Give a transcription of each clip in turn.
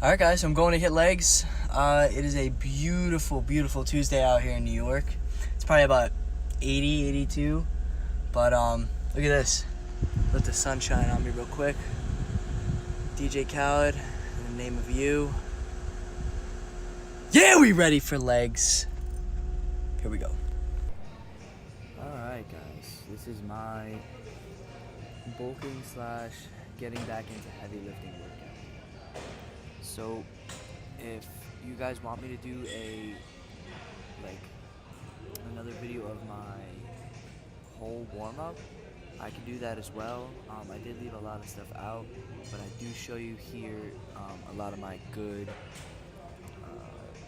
Alright guys, so I'm going to hit legs. It is a beautiful, beautiful Tuesday out here in New York. It's probably about 80, 82. But look at this. Let the sun shine on me real quick. DJ Khaled, in the name of you. Yeah, we ready for legs. Here we go. Alright guys, this is my bulking / getting back into heavy lifting workout. So if you guys want me to do another video of my whole warm-up, I can do that as well. I did leave a lot of stuff out, but I do show you here a lot of my good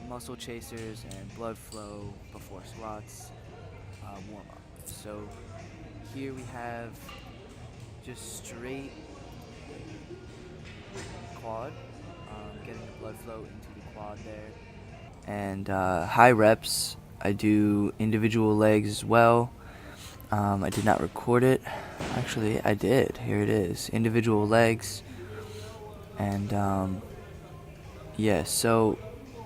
muscle chasers and blood flow before squats warm-up. So here we have just straight quad, getting the blood flow into the quad there. And high reps, I do individual legs as well. I did not record it. Actually, I did. Here it is. Individual legs. And yeah, so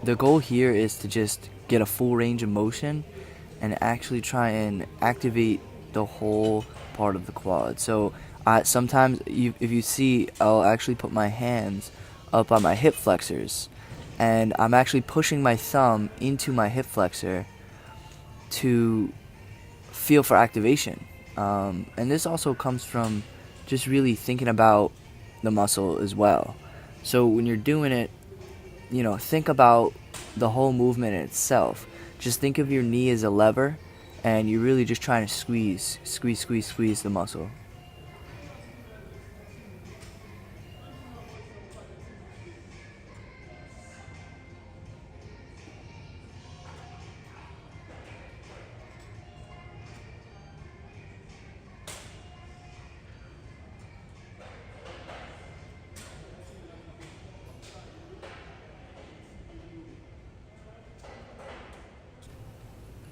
the goal here is to just get a full range of motion and actually try and activate the whole part of the quad. So sometimes if you see, I'll actually put my hands up on my hip flexors, and I'm actually pushing my thumb into my hip flexor to feel for activation. And this also comes from just really thinking about the muscle as well. So when you're doing it, think about the whole movement itself. Just think of your knee as a lever, and you're really just trying to squeeze the muscle.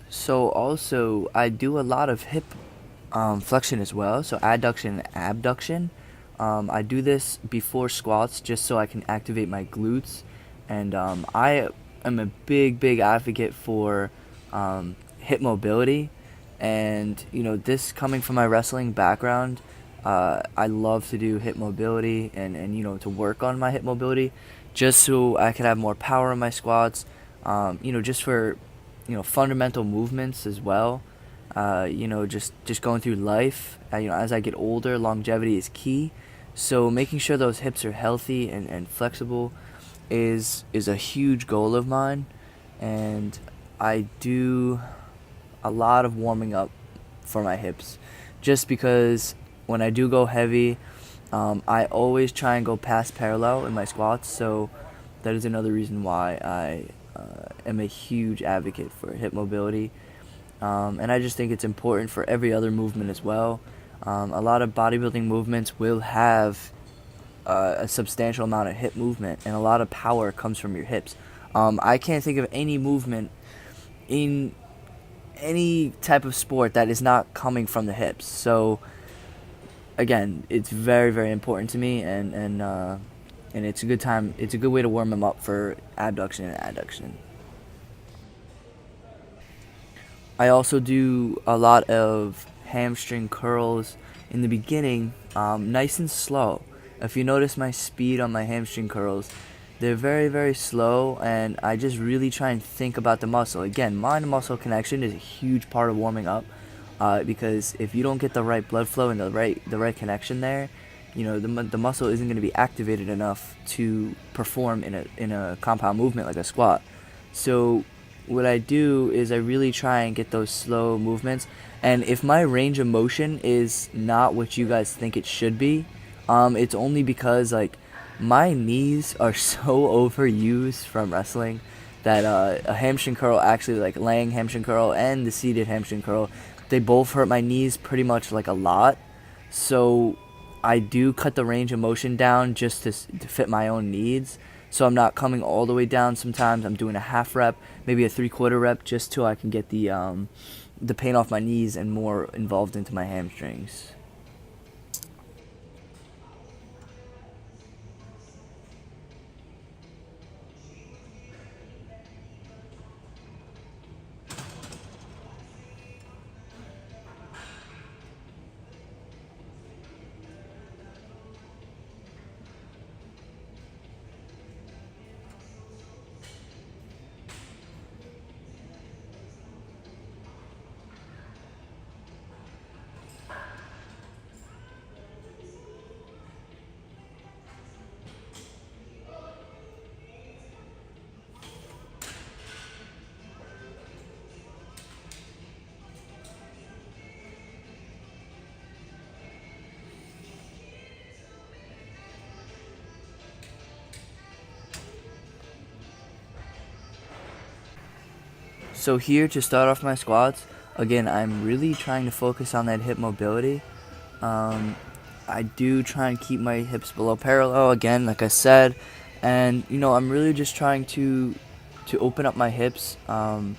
So also, I do a lot of hip flexion as well, so adduction and abduction. I do this before squats just so I can activate my glutes, and I am a big advocate for hip mobility. And this coming from my wrestling background, I love to do hip mobility and to work on my hip mobility just so I can have more power in my squats, just for fundamental movements as well. Just going through life. As I get older, longevity is key. So making sure those hips are healthy and flexible is a huge goal of mine. And I do a lot of warming up for my hips, just because when I do go heavy, I always try and go past parallel in my squats. So that is another reason why I am a huge advocate for hip mobility, and I just think it's important for every other movement as well. A lot of bodybuilding movements will have a substantial amount of hip movement, and a lot of power comes from your hips. I can't think of any movement in any type of sport that is not coming from the hips. So again, it's very important to me, and it's a good time. It's a good way to warm them up for abduction and adduction. I also do a lot of hamstring curls in the beginning, nice and slow. If you notice my speed on my hamstring curls, they're very slow, and I just really try and think about the muscle. Again, mind-muscle connection is a huge part of warming up, because if you don't get the right blood flow and the right connection there, the muscle isn't going to be activated enough to perform in a compound movement like a squat. So what I do is I really try and get those slow movements. And if my range of motion is not what you guys think it should be, it's only because my knees are so overused from wrestling that a hamstring curl, actually laying hamstring curl and the seated hamstring curl, they both hurt my knees pretty much a lot. So I do cut the range of motion down just to fit my own needs. So I'm not coming all the way down. Sometimes I'm doing a half rep, maybe a 3/4 rep, just so I can get the pain off my knees and more involved into my hamstrings. So here to start off my squats, again, I'm really trying to focus on that hip mobility. I do try and keep my hips below parallel, again, like I said, and I'm really just trying to open up my hips. And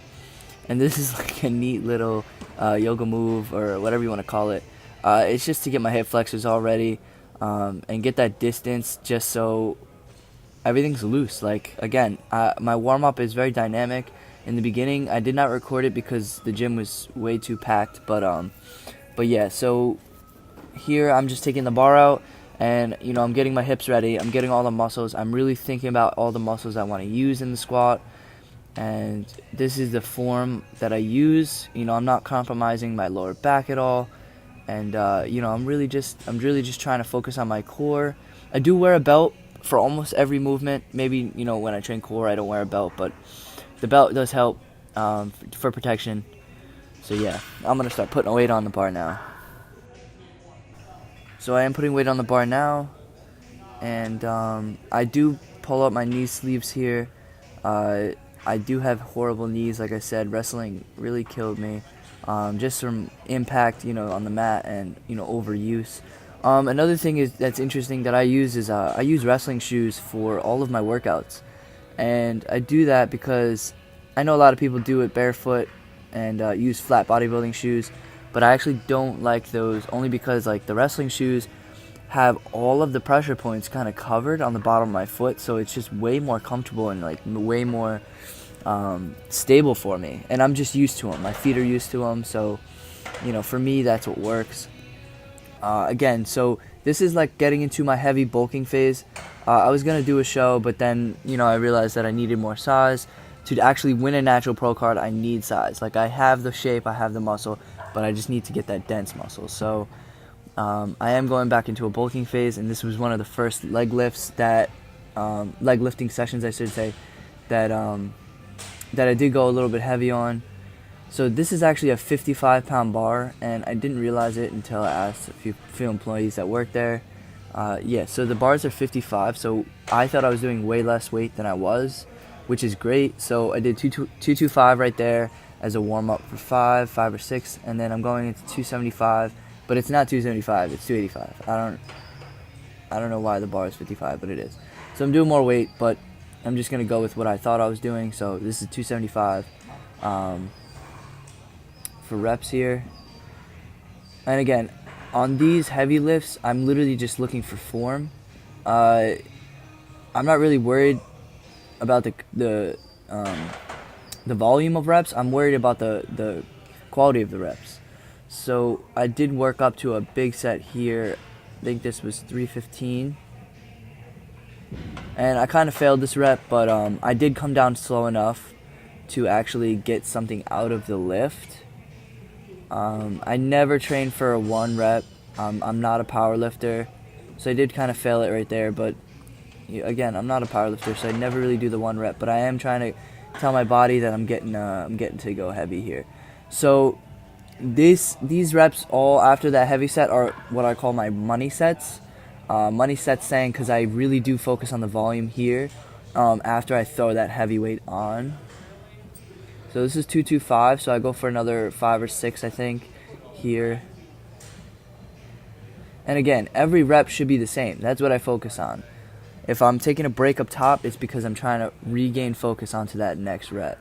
this is like a neat little yoga move or whatever you want to call it. It's just to get my hip flexors all ready and get that distance just so everything's loose. Like, again, my warm-up is very dynamic. In the beginning, I did not record it because the gym was way too packed, but yeah, so here I'm just taking the bar out, and I'm getting my hips ready. I'm getting all the muscles. I'm really thinking about all the muscles I want to use in the squat, and this is the form that I use. I'm not compromising my lower back at all, and I'm really just trying to focus on my core. I do wear a belt for almost every movement. Maybe when I train core I don't wear a belt, but the belt does help for protection. So yeah, I'm gonna start putting a weight on the bar now. So I am putting weight on the bar now, and I do pull up my knee sleeves here. I do have horrible knees, like I said. Wrestling really killed me, just from impact, on the mat and overuse. Another thing that's interesting that I use is I use wrestling shoes for all of my workouts, and I do that because I know a lot of people do it barefoot and use flat bodybuilding shoes, but I actually don't like those, only because like the wrestling shoes have all of the pressure points kind of covered on the bottom of my foot, so it's just way more comfortable and like way more stable for me, and I'm just used to them. My feet are used to them, so for me that's what works. Again, so this is like getting into my heavy bulking phase. I was gonna do a show, but then I realized that I needed more size. To actually win a natural pro card, I need size. Like, I have the shape, I have the muscle, but I just need to get that dense muscle. So I am going back into a bulking phase, and this was one of the first leg lifts that leg lifting sessions, I should say, that I did go a little bit heavy on. So this is actually a 55-pound bar, and I didn't realize it until I asked a few employees that work there. Yeah, so the bars are 55, so I thought I was doing way less weight than I was, which is great. So I did 225 right there as a warm-up for 5 or 6, and then I'm going into 275, but it's not 275, it's 285. I don't know why the bar is 55, but it is. So I'm doing more weight, but I'm just going to go with what I thought I was doing. So this is 275 for reps here. And again, on these heavy lifts, I'm literally just looking for form. I'm not really worried about the volume of reps. I'm worried about the quality of the reps. So I did work up to a big set here. I think this was 315, and I kind of failed this rep, but I did come down slow enough to actually get something out of the lift. I never trained for a 1 rep. I'm not a power lifter, so I did kind of fail it right there, but again, I'm not a power lifter, so I never really do the 1 rep, but I am trying to tell my body that I'm getting to go heavy here. So these reps all after that heavy set are what I call my money sets. Money sets saying because I really do focus on the volume here after I throw that heavy weight on. So this is 225, so I go for another 5 or 6, I think, here. And again, every rep should be the same. That's what I focus on. If I'm taking a break up top, it's because I'm trying to regain focus onto that next rep.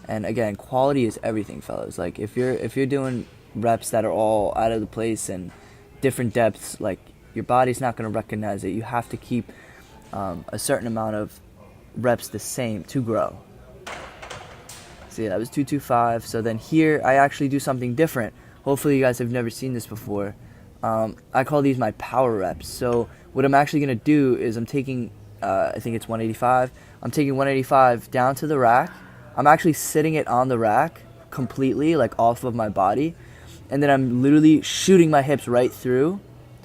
And again, quality is everything, fellas. Like, if you're doing reps that are all out of the place and different depths, like, your body's not going to recognize it. You have to keep a certain amount of reps the same to grow. See, that was 225. So then here, I actually do something different. Hopefully you guys have never seen this before. I call these my power reps. So what I'm actually going to do is I'm taking, I think it's 185. I'm taking 185 down to the rack. I'm actually sitting it on the rack completely, like off of my body. And then I'm literally shooting my hips right through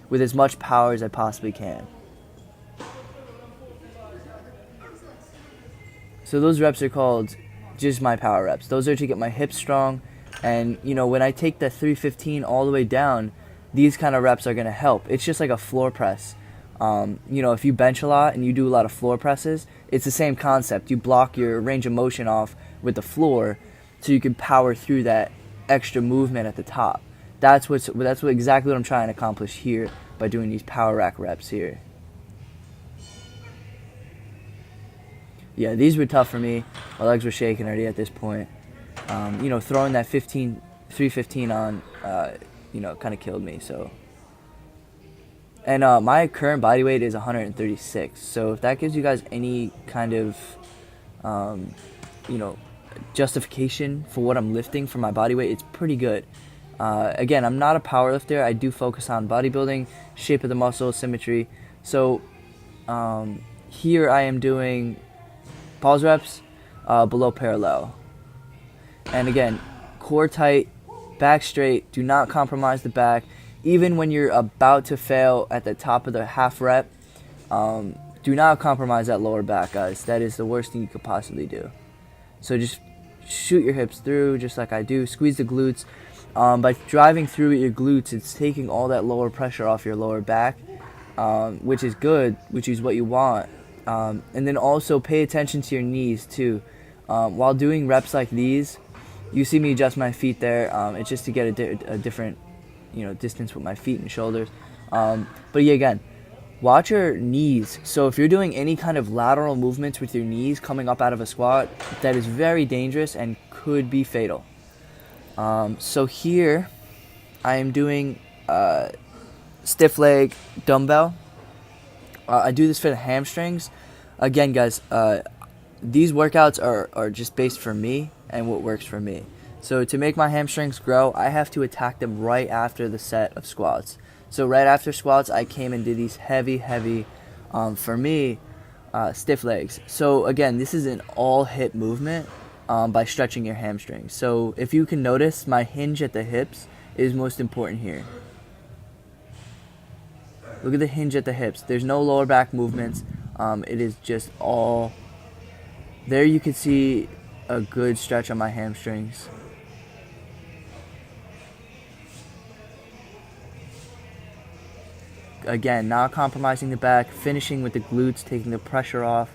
with as much power as I possibly can. So those reps are called just my power reps. Those are to get my hips strong. And, when I take the 315 all the way down, these kind of reps are going to help. It's just like a floor press. If you bench a lot and you do a lot of floor presses, it's the same concept. You block your range of motion off with the floor so you can power through that extra movement at the top. That's exactly what I'm trying to accomplish here by doing these power rack reps here. Yeah, these were tough for me. My legs were shaking already at this point. You know, throwing that 315 on, you know, kind of killed me. So, and my current body weight is 136. So if that gives you guys any kind of, you know, justification for what I'm lifting for my body weight, it's pretty good. Again, I'm not a power lifter. I do focus on bodybuilding, shape of the muscle, symmetry. So here I am doing pause reps below parallel. And again, core tight, back straight. Do not compromise the back. Even when you're about to fail at the top of the half rep, do not compromise that lower back, guys. That is the worst thing you could possibly do. So just shoot your hips through just like I do. Squeeze the glutes. By driving through with your glutes, it's taking all that lower pressure off your lower back, which is good, which is what you want. And then also pay attention to your knees too. While doing reps like these, you see me adjust my feet there. It's just to get a different, you know, distance with my feet and shoulders. But yeah, again, watch your knees. So if you're doing any kind of lateral movements with your knees coming up out of a squat, that is very dangerous and could be fatal. So here I am doing stiff leg dumbbell. I do this for the hamstrings. Again, guys, these workouts are just based for me and what works for me. So to make my hamstrings grow, I have to attack them right after the set of squats. So right after squats, I came and did these heavy, for me, stiff legs. So again, this is an all hip movement. By stretching your hamstrings. So if you can notice, my hinge at the hips is most important here. Look at the hinge at the hips. There's no lower back movements. It is just all there. You can see a good stretch on my hamstrings. Again, not compromising the back, finishing with the glutes, taking the pressure off.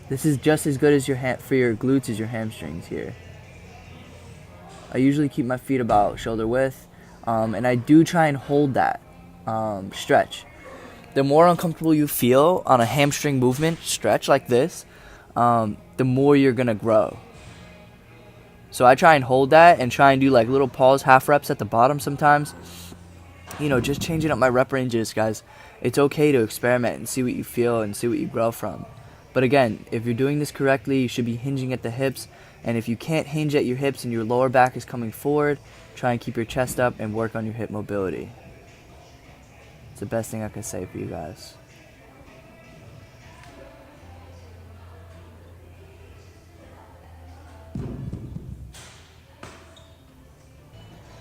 This is just as good as for your glutes as your hamstrings here. I usually keep my feet about shoulder width, and I do try and hold that stretch. The more uncomfortable you feel on a hamstring movement stretch like this, the more you're gonna grow. So I try and hold that and try and do like little pause half reps at the bottom sometimes. You know, just changing up my rep ranges, guys. It's okay to experiment and see what you feel and see what you grow from. But again, if you're doing this correctly, you should be hinging at the hips. And if you can't hinge at your hips and your lower back is coming forward, try and keep your chest up and work on your hip mobility. It's the best thing I can say for you guys.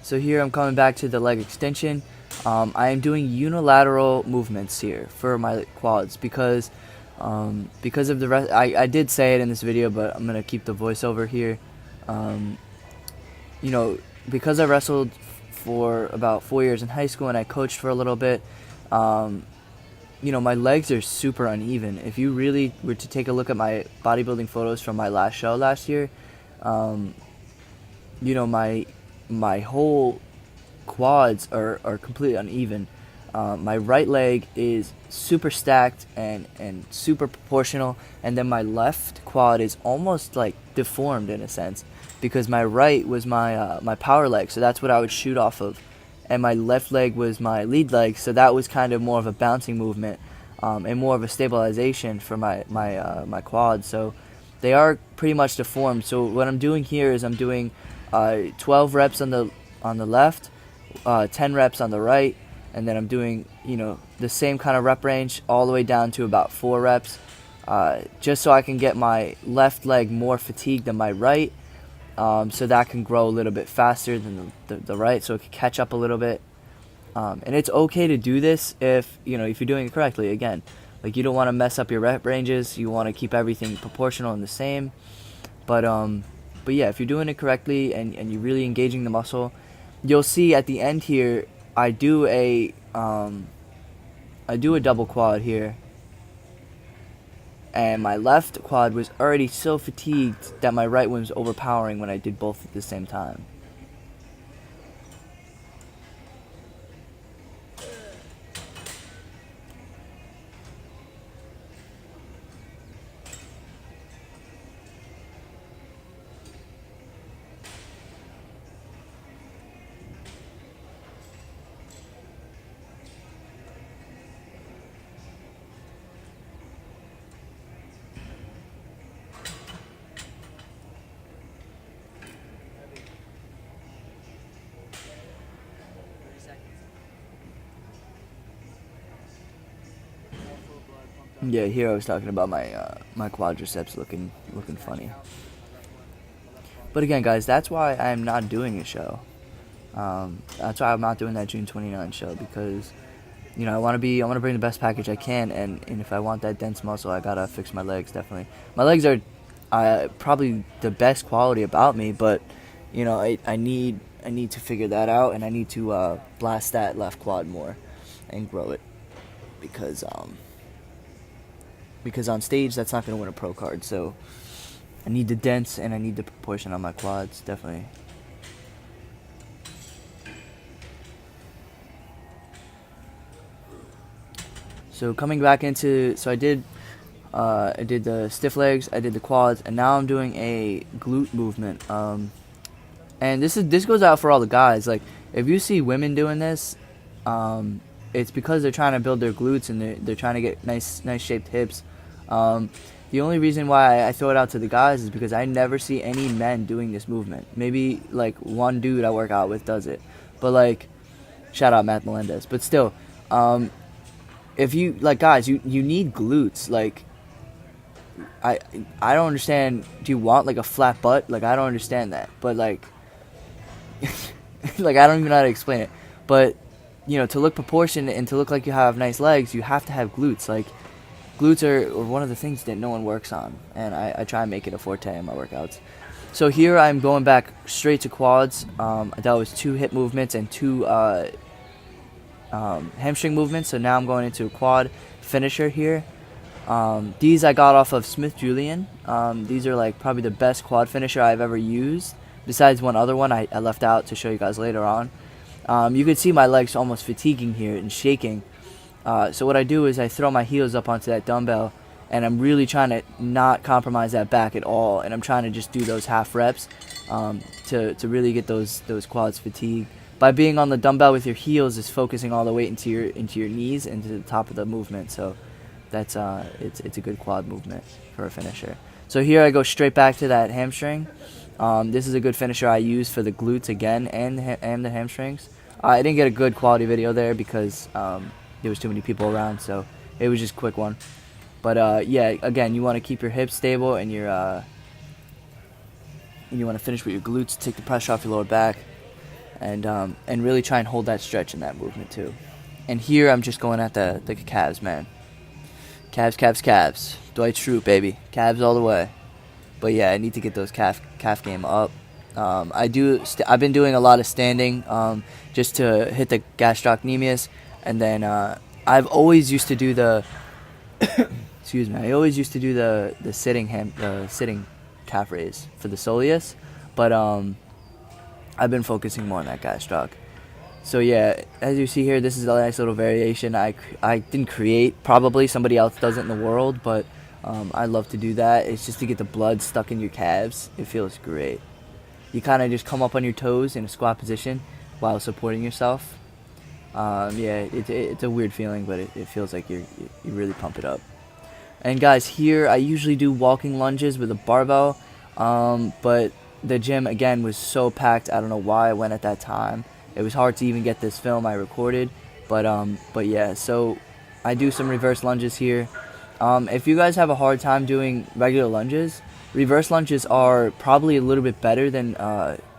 So here I'm coming back to the leg extension. I am doing unilateral movements here for my quads because of the rest. I did say it in this video, but I'm gonna keep the voiceover here. You know, because I wrestled for about 4 years in high school and I coached for a little bit, you know, my legs are super uneven. If you really were to take a look at my bodybuilding photos from my last show last year, you know, my whole quads are completely uneven. My right leg is super stacked and super proportional, and then my left quad is almost like deformed in a sense because my right was my power leg, so that's what I would shoot off of, and my left leg was my lead leg, so that was kind of more of a bouncing movement and more of a stabilization for my quads. So they are pretty much deformed. So what I'm doing here is I'm doing 12 reps on the left, 10 reps on the right, and then I'm doing, you know, the same kind of rep range all the way down to about 4 reps, just so I can get my left leg more fatigued than my right, so that can grow a little bit faster than the right, so it can catch up a little bit. And it's okay to do this if you're doing it correctly. Again, like, you don't want to mess up your rep ranges. You want to keep everything proportional and the same. But yeah, if you're doing it correctly and you're really engaging the muscle, you'll see at the end here, I do a double quad here. and my left quad was already so fatigued that my right one was overpowering when I did both at the same time. Yeah, here I was talking about my quadriceps looking funny. But again, guys, that's why I'm not doing a show. That's why I'm not doing that June 29th show, because I want to bring the best package I can, and if I want that dense muscle, I gotta fix my legs. Definitely, my legs are probably the best quality about me, but I need to figure that out, and I need to blast that left quad more and grow it, because on stage that's not going to win a pro card. So I need the dense and I need the proportion on my quads, definitely. So coming back into, I did the stiff legs, I did the quads, and now I'm doing a glute movement. And this goes out for all the guys. Like, if you see women doing this, it's because they're trying to build their glutes and they're trying to get nice shaped hips. The only reason why I throw it out to the guys is because I never see any men doing this movement. Maybe like one dude I work out with does it, but like, shout out Matt Melendez. But still, if you like, guys, you need glutes. Like, I don't understand. Do you want like a flat butt? Like, I don't understand that. But like, like, I don't even know how to explain it. But to look proportionate and to look like you have nice legs, you have to have glutes. Like, glutes are one of the things that no one works on, and I try and make it a forte in my workouts. So here I'm going back straight to quads. That was 2 hip movements and 2 hamstring movements. So now I'm going into a quad finisher here. These I got off of Smith Julian. These are like probably the best quad finisher I've ever used, besides one other one I left out to show you guys later on. You can see my legs almost fatiguing here and shaking. So what I do is I throw my heels up onto that dumbbell, and I'm really trying to not compromise that back at all, and I'm trying to just do those half reps to really get those quads fatigued. By being on the dumbbell with your heels is focusing all the weight into your knees and to the top of the movement. So that's it's a good quad movement for a finisher. So here I go straight back to that hamstring. This is a good finisher I use for the glutes again and the hamstrings. I didn't get a good quality video there because there was too many people around, so it was just a quick one. But yeah, again, you want to keep your hips stable and you want to finish with your glutes, take the pressure off your lower back, and really try and hold that stretch in that movement too. And here I'm just going at the calves, man. Calves. Dwight Schrute, baby. Calves all the way. But yeah, I need to get those calf game up. I've been doing a lot of standing just to hit the gastrocnemius, and then I've always used to do the excuse me. I always used to do the sitting calf raise for the soleus, but I've been focusing more on that gastroc. So yeah, as you see here, this is a nice little variation I didn't create. Probably somebody else does it in the world, but I love to do that. It's just to get the blood stuck in your calves. It feels great. You kind of just come up on your toes in a squat position while supporting yourself. Yeah, it's a weird feeling, but it feels like you really pump it up. And guys, here I usually do walking lunges with a barbell, but the gym again was so packed. I don't know why I went at that time. It was hard to even get this film I recorded, but yeah. So I do some reverse lunges here. If you guys have a hard time doing regular lunges, reverse lunges are probably a little bit better than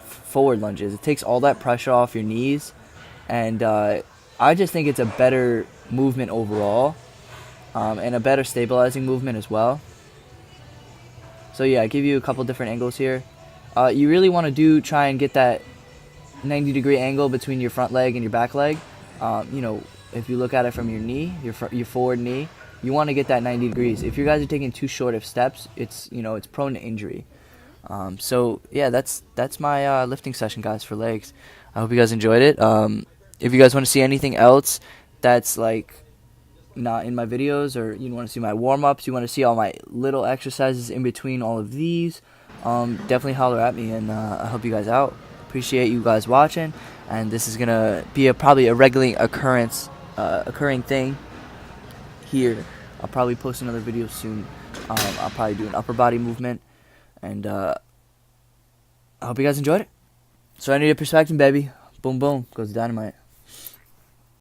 forward lunges. It takes all that pressure off your knees, and I just think it's a better movement overall, and a better stabilizing movement as well. So yeah, I give you a couple different angles here. You really want to try and get that 90-degree angle between your front leg and your back leg. If you look at it from your knee, your forward knee, You want to get that 90 degrees. If you guys are taking too short of steps, it's it's prone to injury. So yeah, that's my lifting session, guys, for legs. I hope you guys enjoyed it. If you guys want to see anything else that's like not in my videos, or you want to see my warm-ups, you want to see all my little exercises in between all of these, definitely holler at me, and I help you guys out. Appreciate you guys watching, and this is gonna be probably a regular occurring thing here. I'll probably post another video soon. I'll probably do an upper body movement, and I hope you guys enjoyed it. So I need a perspective, baby. Boom boom goes dynamite.